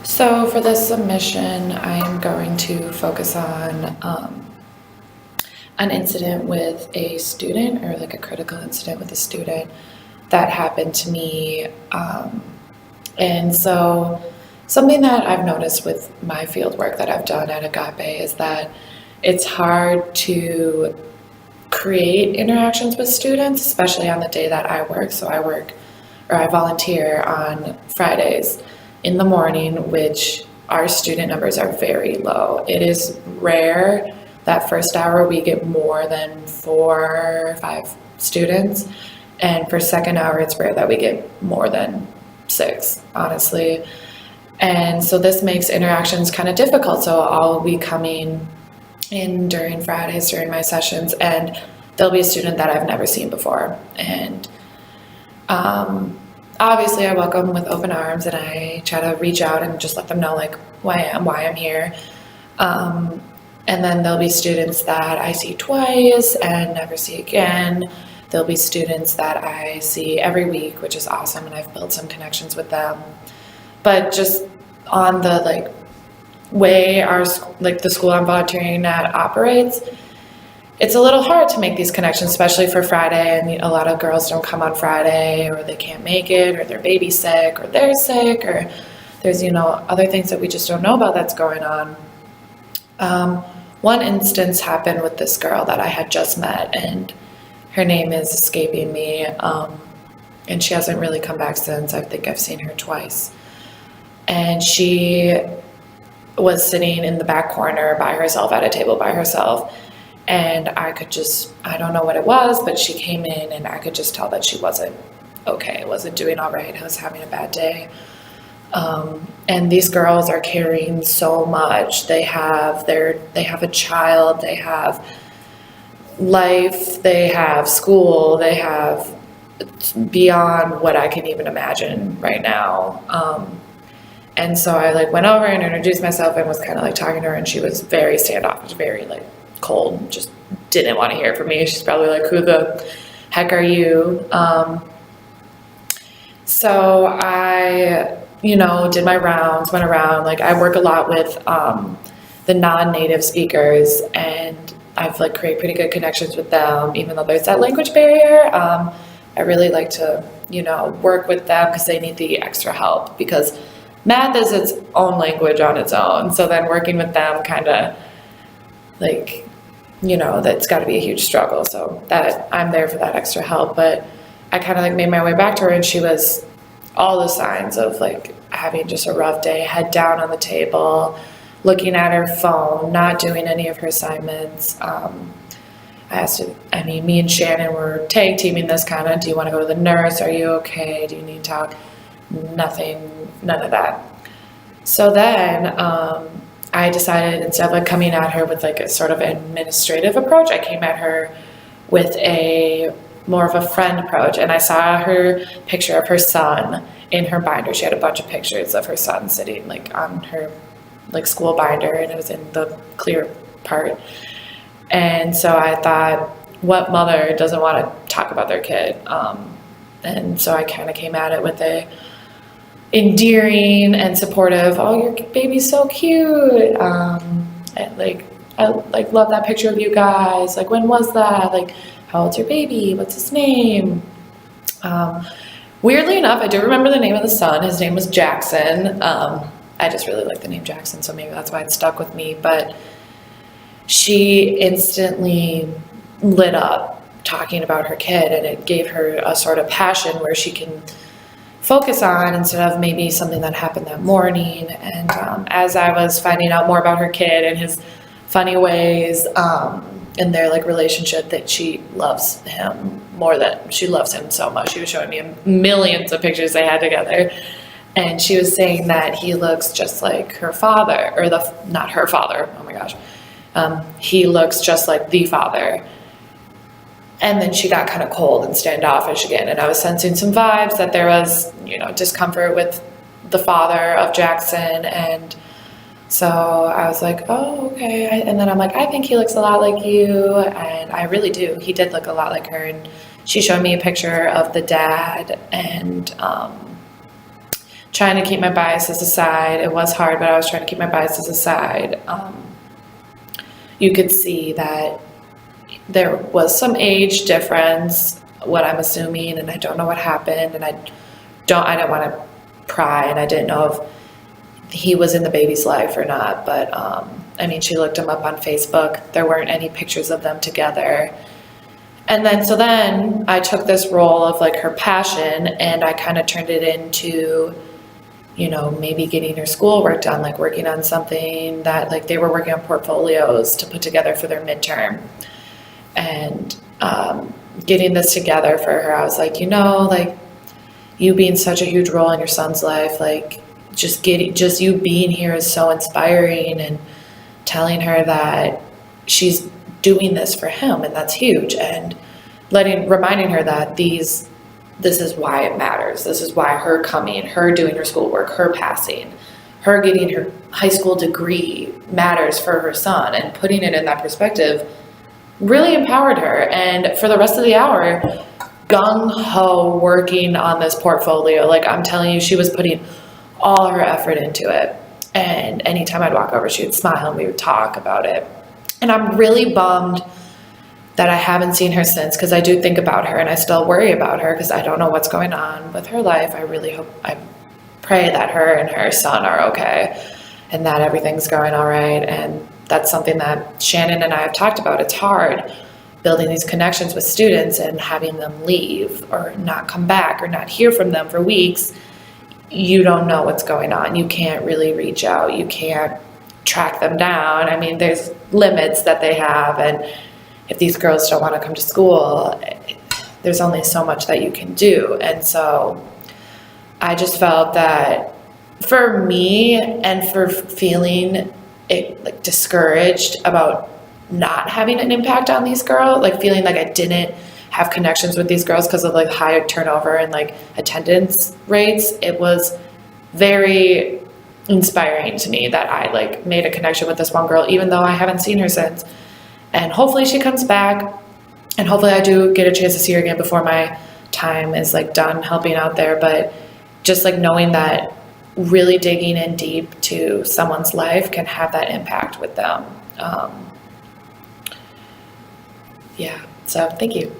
So for this submission, I'm going to focus on an incident with a student, or like a critical incident with a student that happened to me. And so something that I've noticed with my field work that I've done at Agape is that it's hard to create interactions with students, especially on the day that I work. So I volunteer on Fridays in the morning, which our student numbers are very low. It is rare that first hour we get more than 4 or 5 students. And for second hour, it's rare that we get more than 6, honestly. And so this makes interactions kind of difficult. So I'll be coming in during Fridays during my sessions, and there'll be a student that I've never seen before. And obviously I welcome with open arms, and I try to reach out and just let them know like who I am, why I'm here. And then there'll be students that I see twice and never see again. There'll be students that I see every week, which is awesome, and I've built some connections with them. But just on the way the school I'm volunteering at operates, it's a little hard to make these connections, especially for Friday, and a lot of girls don't come on Friday, or they can't make it, or their baby's sick, or they're sick, or there's other things that we just don't know about that's going on. One instance happened with this girl that I had just met, and her name is escaping me, and she hasn't really come back since. I think I've seen her twice. And she was sitting in the back corner by herself at a table by herself. And I don't know what it was, but she came in and I could just tell that she wasn't okay, wasn't doing all right, was having a bad day. And these girls are carrying so much. They have a child, they have life, they have school, they have beyond what I can even imagine right now. And so I went over and introduced myself and was kind of talking to her, and she was very standoffish, very cold, just didn't want to hear from me. She's probably like, who the heck are you? So I, did my rounds, went around. I work a lot with the non-native speakers, and I've created pretty good connections with them, even though there's that language barrier. I really like to, work with them because they need the extra help, because math is its own language on its own. So then working with them kind of that's got to be a huge struggle. So that I'm there for that extra help. But I kind of made my way back to her, and she was all the signs of having just a rough day, head down on the table, looking at her phone, not doing any of her assignments. I asked her, me and Shannon were tag teaming this kind of, do you want to go to the nurse? Are you okay? Do you need to talk? Nothing, none of that. So then I decided, instead of coming at her with a sort of administrative approach, I came at her with a more of a friend approach. And I saw her picture of her son in her binder. She had a bunch of pictures of her son sitting on her school binder, and it was in the clear part. And so I thought, what mother doesn't want to talk about their kid? And so I kind of came at it with a endearing and supportive, oh, your baby's so cute. I love that picture of you guys. When was that? How old's your baby? What's his name? Weirdly enough, I do remember the name of the son. His name was Jackson. I just really like the name Jackson, so maybe that's why it stuck with me. But she instantly lit up talking about her kid, and it gave her a sort of passion where she can focus on, instead of maybe something that happened that morning. And as I was finding out more about her kid and his funny ways, and their relationship, that she loves him more than she loves him so much. She was showing me millions of pictures they had together, and she was saying that he looks just like her father, or not her father, oh my gosh, he looks just like the father. And then she got kind of cold and standoffish again, and I was sensing some vibes that there was discomfort with the father of Jackson. And so I was like, oh, okay. And then I'm like, I think he looks a lot like you. And I really do. He did look a lot like her. And she showed me a picture of the dad, and trying to keep my biases aside. It was hard, but I was trying to keep my biases aside. You could see that there was some age difference, what I'm assuming, and I don't know what happened, and I didn't want to pry, and I didn't know if he was in the baby's life or not, but I mean, she looked him up on Facebook. There weren't any pictures of them together. And then I took this role of like her passion, and I kind of turned it into, you know, maybe getting her schoolwork done, like working on something that, like, they were working on portfolios to put together for their midterm, and getting this together for her. I was like, you know, like, you being such a huge role in your son's life, like, just you being here is so inspiring, and telling her that she's doing this for him, and that's huge, and reminding her that this is why it matters. This is why her coming, her doing her schoolwork, her passing, her getting her high school degree matters for her son, and putting it in that perspective really empowered her. And for the rest of the hour, gung-ho working on this portfolio. Like, I'm telling you, she was putting all her effort into it. And anytime I'd walk over, she would smile and we would talk about it. And I'm really bummed that I haven't seen her since, because I do think about her and I still worry about her because I don't know what's going on with her life. I pray that her and her son are okay and that everything's going all right. And that's something that Shannon and I have talked about. It's hard building these connections with students and having them leave or not come back or not hear from them for weeks. You don't know what's going on. You can't really reach out. You can't track them down. I mean, there's limits that they have, and if these girls don't want to come to school, there's only so much that you can do. And so I just felt that for me, and for feeling like discouraged about not having an impact on these girls, like feeling like I didn't have connections with these girls because of like high turnover and like attendance rates, it was very inspiring to me that I like made a connection with this one girl, even though I haven't seen her since. And hopefully she comes back, and hopefully I do get a chance to see her again before my time is like done helping out there. But just like knowing that really digging in deep to someone's life can have that impact with them. Yeah, so thank you.